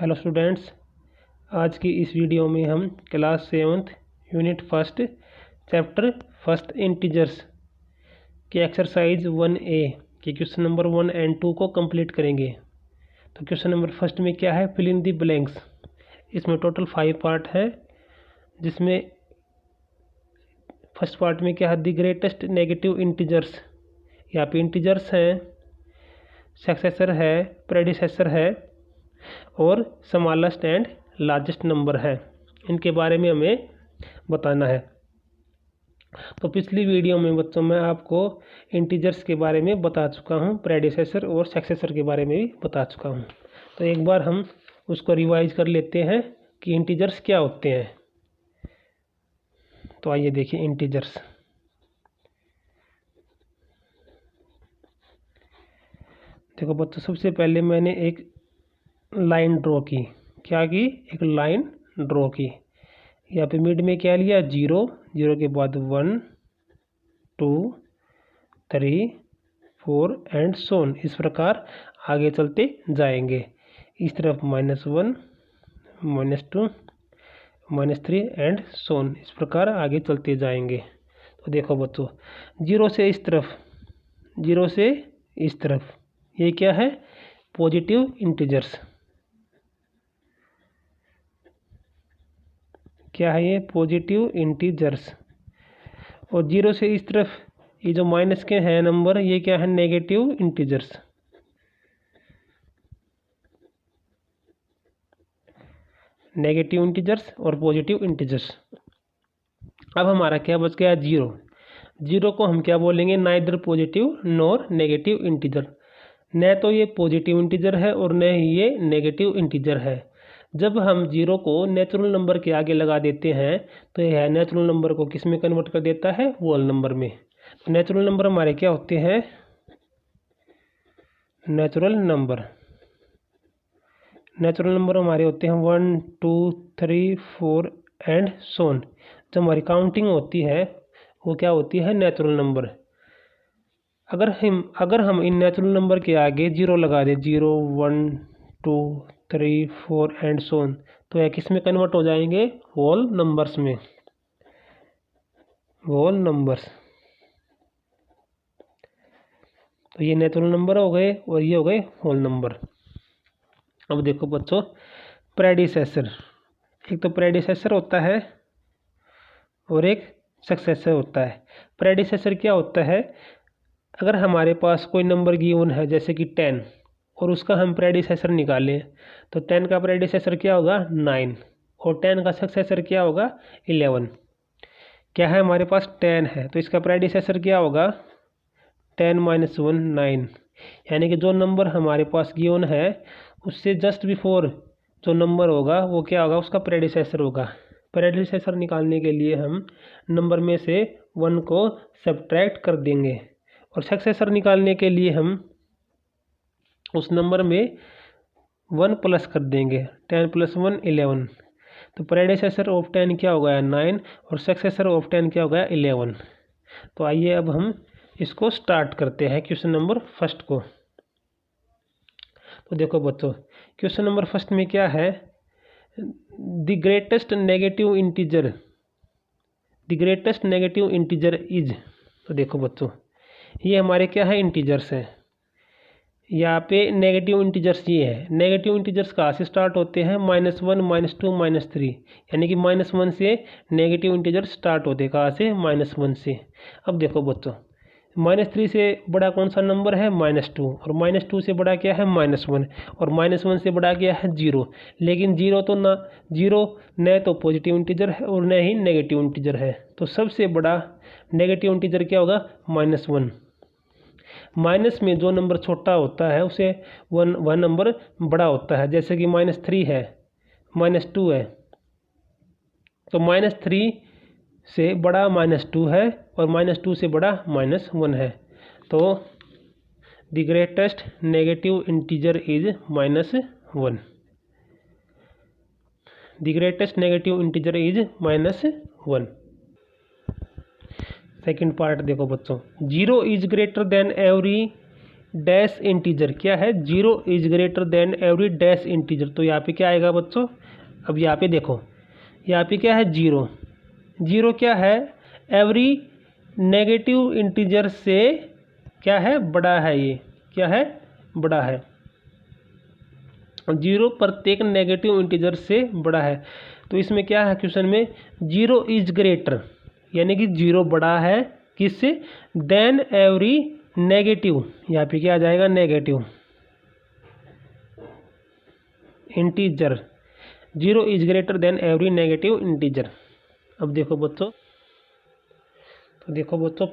Hello students, आज की इस वीडियो में हम class 7th unit first chapter first integers के एक्सरसाइज 1A के क्वेश्चन नंबर 1 एंड 2 को कंप्लीट करेंगे। तो क्वेश्चन नंबर फर्स्ट में क्या है, फिल इन द ब्लैंक्स। इसमें टोटल 5 पार्ट है, जिसमें फर्स्ट पार्ट में क्या है, द ग्रेटेस्ट नेगेटिव इंटीजर्स। यहाँ पे इंटीजर्स हैं, सक्सेसर है, प्रेडिसेसर है और स्मॉलेस्ट एंड लार्जेस्ट नंबर है। इनके बारे में हमें बताना है। तो पिछली वीडियो में बच्चों मैं आपको इंटीजर्स के बारे में बता चुका हूँ, प्रेडिसेसर और सक्सेसर के बारे में भी बता चुका हूँ। तो एक बार हम उसको रिवाइज कर लेते हैं कि इंटीजर्स क्या होते हैं। तो आइए देखिए इंटीजर्स। देखो बच्चों, सबसे पहले मैंने एक लाइन ड्रॉ की। क्या की? एक लाइन ड्रॉ की। यहाँ पे मिड में क्या लिया, 0, 0 के बाद 1, 2, 3, 4 एंड सोन। इस प्रकार आगे चलते जाएंगे। इस तरफ -1, -2, -3 एंड सोन। इस प्रकार आगे चलते जाएंगे। तो देखो बच्चों, 0 से इस तरफ, 0 से इस तरफ, ये क्या है, पॉजिटिव इंटीजर्स। क्या है ये? Positive integers. और 0 से इस तरफ ये जो माइनस के हैं नंबर, ये क्या है, नेगेटिव इंटीजर्स। नेगेटिव इंटीजर्स और पॉजिटिव इंटीजर्स। अब हमारा क्या बच गया, 0। 0 को हम क्या बोलेंगे, neither positive nor negative integer. न तो ये पॉजिटिव इंटीजर है और न ही ये नेगेटिव इंटीजर है। जब हम 0 को नेचुरल नंबर के आगे लगा देते हैं तो यह नेचुरल नंबर को किस में कन्वर्ट कर देता है, होल नंबर में। तो नेचुरल नंबर हमारे क्या होते हैं, नेचुरल नंबर हमारे होते हैं 1, 2, 3, 4 एंड सोन। जब हमारी काउंटिंग होती है वो क्या होती है, नेचुरल नंबर। अगर हम इन नेचुरल नंबर के आगे 0 लगा दें, 0, 1, 2, 3, 4 एंड सोन, तो यह किस में कन्वर्ट हो जाएंगे, होल नंबर्स में। Whole numbers. तो ये नेचुरल नंबर हो गए और ये हो गए होल नंबर। अब देखो बच्चों, प्रेडिसेसर। एक तो प्रेडिसेसर होता है और एक सक्सेसर होता है। प्रेडिसेसर क्या होता है, अगर हमारे पास कोई नंबर गिवन है जैसे कि 10 और उसका हम प्रेडिसेसर निकालें, तो 10 का प्रेडिसेसर क्या होगा, 9, और 10 का सक्सेसर क्या होगा, 11। क्या है, हमारे पास 10 है तो इसका प्रेडिसेसर क्या होगा, 10 - 1 9। यानी कि जो नंबर हमारे पास गिवन है उससे जस्ट बिफोर जो नंबर होगा वो क्या होगा, उसका प्रेडिसेसर होगा। प्रेडिसेसर निकालने के लिए हम नंबर में से 1 को सब्ट्रैक्ट कर देंगे और सक्सेसर निकालने के लिए हम उस नंबर में 1 प्लस कर देंगे। 10 + 1 11। तो प्रेडिसेसर ऑफ 10 क्या हो गया, 9, और सक्सेसर ऑफ 10 क्या हो गया, 11। तो आइए अब हम इसको स्टार्ट करते हैं क्वेश्चन नंबर फर्स्ट को। तो देखो बच्चों, क्वेश्चन नंबर फर्स्ट में क्या है, the greatest negative integer. The greatest negative integer is. तो देखो बच्चों, ये हमारे क्या है, इंटीजर्स हैं। यहाँ पे नेगेटिव इंटीजर्स ये है। नेगेटिव इंटीजर्स कहाँ से स्टार्ट होते हैं, -1, -2, -3। यानी कि -1 से नेगेटिव इंटीजर स्टार्ट होते हैं। कहाँ से, -1 से। अब देखो बच्चों, -3 से बड़ा कौन सा नंबर है, -2, और -2 से बड़ा क्या है, -1, और -1 से बड़ा क्या है, 0। लेकिन 0 न तो पॉजिटिव इंटीजर है और न ही नेगेटिव इंटीजर है। तो सबसे बड़ा नेगेटिव इंटीजर क्या होगा, -1। माइनस में जो नंबर छोटा होता है उसे वह नंबर बड़ा होता है। जैसे कि -3 है, -2 है, तो -3 से बड़ा -2 है और -2 से बड़ा -1 है। तो the greatest negative integer is -1। The greatest negative integer is -1। Second part देखो बच्चों, 0 is greater than every dash integer क्या है, 0 is greater than every dash integer. तो यहाँ पे क्या आएगा बच्चों, अब यहाँ पे देखो, यहाँ पे क्या है 0, 0 क्या है, एवरी नेगेटिव इंटीजर से क्या है, बड़ा है, ये क्या है, बड़ा है। 0 प्रत्येक नेगेटिव इंटीजर से बड़ा है। तो इसमें क्या है क्वेश्चन में, 0 इज ग्रेटर, यानी कि 0 बड़ा है किससे, देन एवरी नेगेटिव, यहाँ पे क्या आ जाएगा, negative integer, 0 is greater than every negative integer. अब देखो बच्चों, तो देखो बच्चों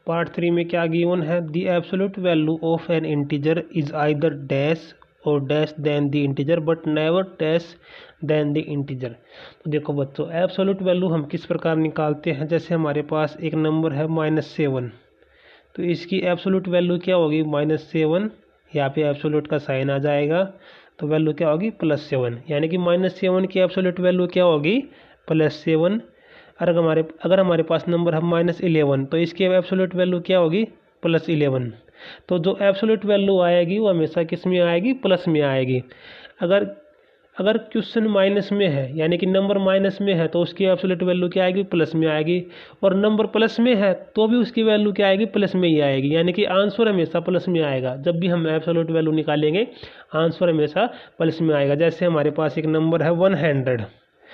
पार्ट 3 में क्या गिवन है, the absolute value of an integer is either dash or dash than the integer but never dash than the integer. तो देखो बच्चों, एब्सोल्यूट वैल्यू हम किस प्रकार निकालते हैं, जैसे हमारे पास एक नंबर है -7, तो इसकी एब्सोल्यूट वैल्यू क्या होगी, -7, यहाँ पे एब्सोल्यूट का साइन आ जाएगा, तो वैल्यू क्या होगी, +7, यानी कि -7 की एब्सोल्यूट वैल्यू क्या होगी, +7। अगर हमारे पास नंबर है -11, तो इसकी एब्सोल्यूट वैल्यू क्या होगी, +11। तो जो एब्सोल्यूट वैल्यू आएगी वो हमेशा किस में आएगी, प्लस में आएगी। अगर क्वेश्चन माइनस में है, यानी कि नंबर माइनस में है, तो उसकी एब्सोल्यूट वैल्यू क्या आएगी, प्लस में आएगी। और नंबर प्लस में है तो भी उसकी वैल्यू क्या आएगी, प्लस में ही आएगी, यानी कि आंसर हमेशा प्लस में आएगा। जब भी हम एब्सोल्यूट वैल्यू निकालेंगे आंसर हमेशा प्लस में आएगा। जैसे हमारे पास एक नंबर है 100,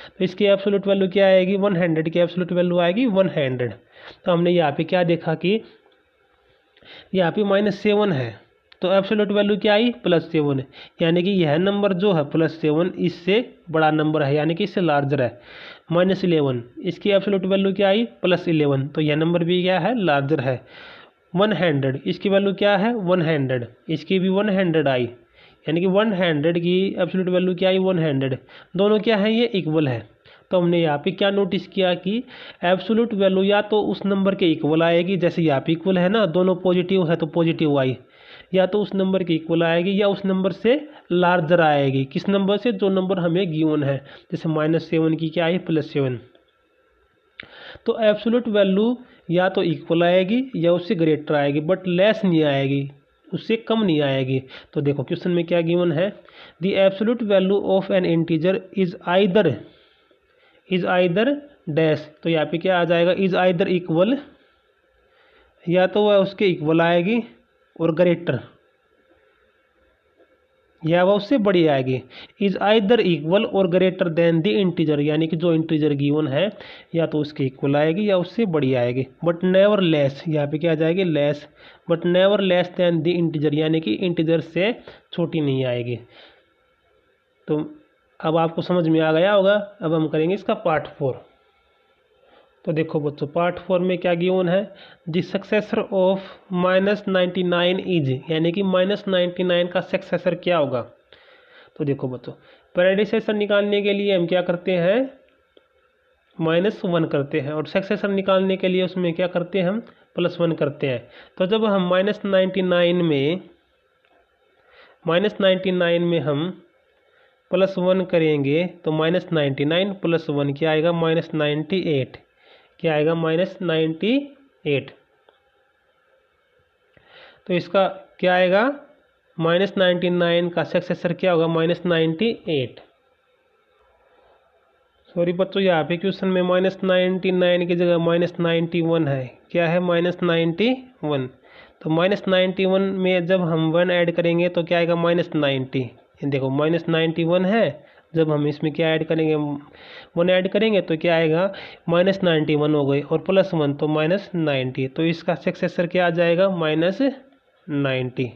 तो इसकी एब्सोल्यूट वैल्यू क्या आएगी, 100 की एब्सोल्यूट वैल्यू आएगी 100। तो हमने यहाँ पे क्या देखा कि यहाँ पे -7 है, तो एब्सोल्यूट वैल्यू क्या आई, +7, यानी कि यह नंबर जो है +7 इससे बड़ा नंबर है, यानी कि इससे लार्जर है। -11 इसकी एब्सोल्यूट वैल्यू क्या आई, +11, तो यह नंबर भी क्या है, लार्जर है। 100 इसकी वैल्यू क्या है, 100, इसकी भी 100 आई, यानी कि 100 की एब्सोल्यूट वैल्यू क्या आई, 100, दोनों क्या है, ये इक्वल है। तो हमने यहाँ पे क्या नोटिस किया कि एब्सोल्यूट वैल्यू या तो उस नंबर के इक्वल आएगी, जैसे यहाँ पे इक्वल है ना, दोनों पॉजिटिव है तो पॉजिटिव आई, या तो उस नंबर के इक्वल आएगी या उस नंबर से लार्जर आएगी। किस नंबर से, जो नंबर हमें गिवन है, जैसे -7 की क्या आई, +7। तो एब्सोल्यूट वैल्यू या तो इक्वल आएगी या उससे ग्रेटर आएगी, बट लेस नहीं आएगी, उससे कम नहीं आएगी। तो देखो क्वेश्चन में क्या गिवन है, the absolute value of an integer is either dash, तो यहाँ पे क्या आ जाएगा, इज आइदर इक्वल, या तो वह उसके इक्वल आएगी और ग्रेटर, या वह उससे बड़ी आएगी। इज आइदर इक्वल और ग्रेटर देन द इंटीजर, यानी कि जो इंटीजर गिवन है या तो उसके इक्वल आएगी या उससे बड़ी आएगी, बट नेवर लेस, यहाँ पे क्या आ जाएगी, less, but never less than the integer, यानी कि इंटीजर से छोटी नहीं आएगी। तो अब आपको समझ में आ गया होगा। अब हम करेंगे इसका पार्ट 4। तो देखो बच्चों, पार्ट 4 में क्या गिवन है, द सक्सेसर ऑफ -99 इज, यानी कि -99 का सक्सेसर क्या होगा। तो देखो बच्चों, प्रेडिसेसर निकालने के लिए हम क्या करते हैं, -1 करते हैं, और सक्सेसर निकालने के लिए उसमें क्या करते हैं, हम +1 करते हैं। तो जब हम -99 में हम +1 करेंगे तो -99 + 1 क्या आएगा, -98, क्या आएगा, -98। तो इसका क्या आएगा, -99 का सक्सेसर क्या होगा, -98। सॉरी बच्चों, यहाँ पे क्वेश्चन में -99 की जगह -91 है, क्या है, -91। तो -91 में जब हम 1 ऐड करेंगे तो क्या आएगा, -90। देखो -91 है, जब हम इसमें क्या ऐड करेंगे, 1 ऐड करेंगे तो क्या आएगा, -91 हो गई, और +1 तो -90। तो इसका सक्सेसर क्या आ जाएगा, -90।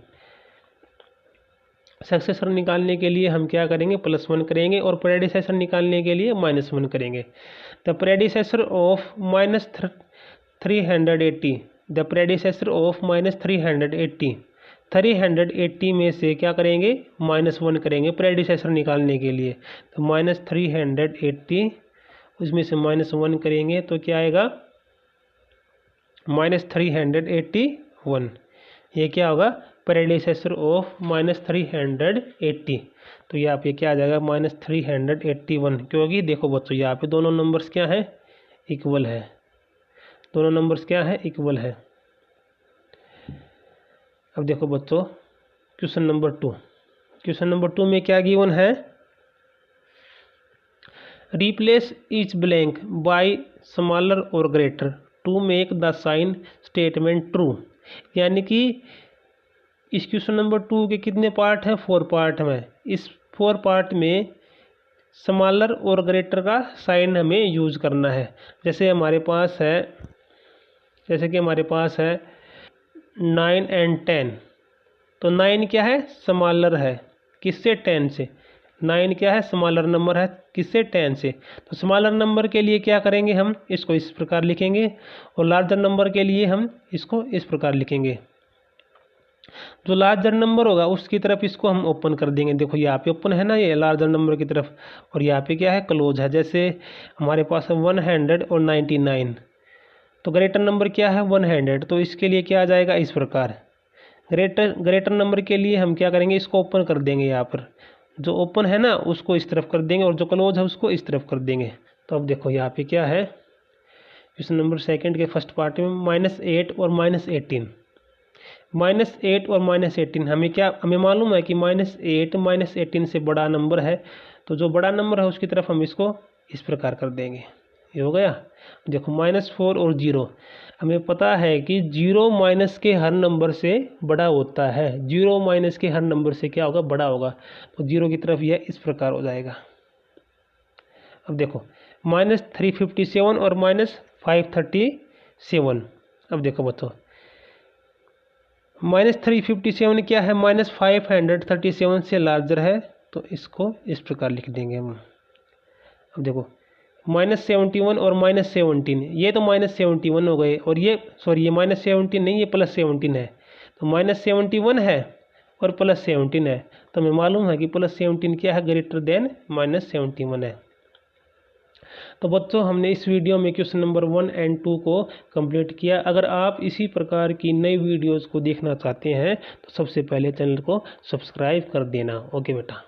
सक्सेसर निकालने के लिए हम क्या करेंगे, +1 करेंगे, और प्रेडिसेसर निकालने के लिए -1 करेंगे। The predecessor of -380, the predecessor of -380, 380 में से क्या करेंगे, -1 करेंगे प्रेडिसेसर निकालने के लिए। तो -380 उसमें से -1 करेंगे तो क्या आएगा, -381। ये क्या होगा, प्रेडिसेसर ऑफ -380। तो यहाँ पे क्या आ जाएगा, -381, क्योंकि देखो बच्चों यहाँ पे दोनों नंबर्स क्या हैं, इक्वल है, दोनों नंबर्स क्या है, इक्वल है। अब देखो बच्चों क्वेश्चन नंबर 2। क्वेश्चन नंबर 2 में क्या गिवन है, replace each blank by smaller or greater to make the sign statement true. यानी कि इस क्वेश्चन नंबर 2 के कितने पार्ट हैं, 4 पार्ट में। इस 4 पार्ट में स्मॉलर और ग्रेटर का साइन हमें यूज़ करना है। जैसे हमारे पास है, जैसे कि हमारे पास है 9 एंड 10, तो 9 क्या है, स्मॉलर है, किससे, 10 से। 9 क्या है, स्मॉलर नंबर है, किससे, 10 से। तो स्मॉलर नंबर के लिए क्या करेंगे, हम इसको इस प्रकार लिखेंगे, और लार्जर नंबर के लिए हम इसको इस प्रकार लिखेंगे। जो लार्जर नंबर होगा उसकी तरफ इसको हम ओपन कर देंगे। देखो यहाँ पे ओपन है ना, ये लार्जर नंबर की तरफ, और यहाँ पे क्या है, क्लोज है। जैसे हमारे पास है 100 और 99, तो ग्रेटर नंबर क्या है, 100, तो इसके लिए क्या आ जाएगा, इस प्रकार। ग्रेटर नंबर के लिए हम क्या करेंगे, इसको ओपन कर देंगे। यहाँ पर जो ओपन है ना उसको इस तरफ कर देंगे, और जो क्लोज है उसको इस तरफ कर देंगे। तो अब देखो यहाँ पे क्या है, क्वेश्चन नंबर 2 के फर्स्ट पार्ट में -8 और -18। -8 और -18 हमें मालूम है कि -8 -18 से बड़ा नंबर है, तो जो बड़ा नंबर है उसकी तरफ हम इसको इस प्रकार कर देंगे। ये हो गया। देखो -4 और 0, हमें पता है कि 0 माइनस के हर नंबर से बड़ा होता है। 0 माइनस के हर नंबर से क्या होगा, बड़ा होगा। तो 0 की तरफ यह इस प्रकार हो जाएगा। अब देखो -357 और -537। अब देखो बच्चों -357 क्या है, -537 से लार्जर है, तो इसको इस प्रकार लिख देंगे हम। अब देखो -71 और -17, ये तो -71 हो गए, और ये सॉरी ये -17 नहीं, ये +17 है। तो -71 है और +17 है, तो हमें मालूम है कि +17 क्या है, ग्रेटर देन -71 है। तो बच्चों हमने इस वीडियो में क्वेश्चन नंबर 1 एंड 2 को कंप्लीट किया। अगर आप इसी प्रकार की नई वीडियोज़ को देखना चाहते हैं तो सबसे पहले चैनल को सब्सक्राइब कर देना। ओके बेटा।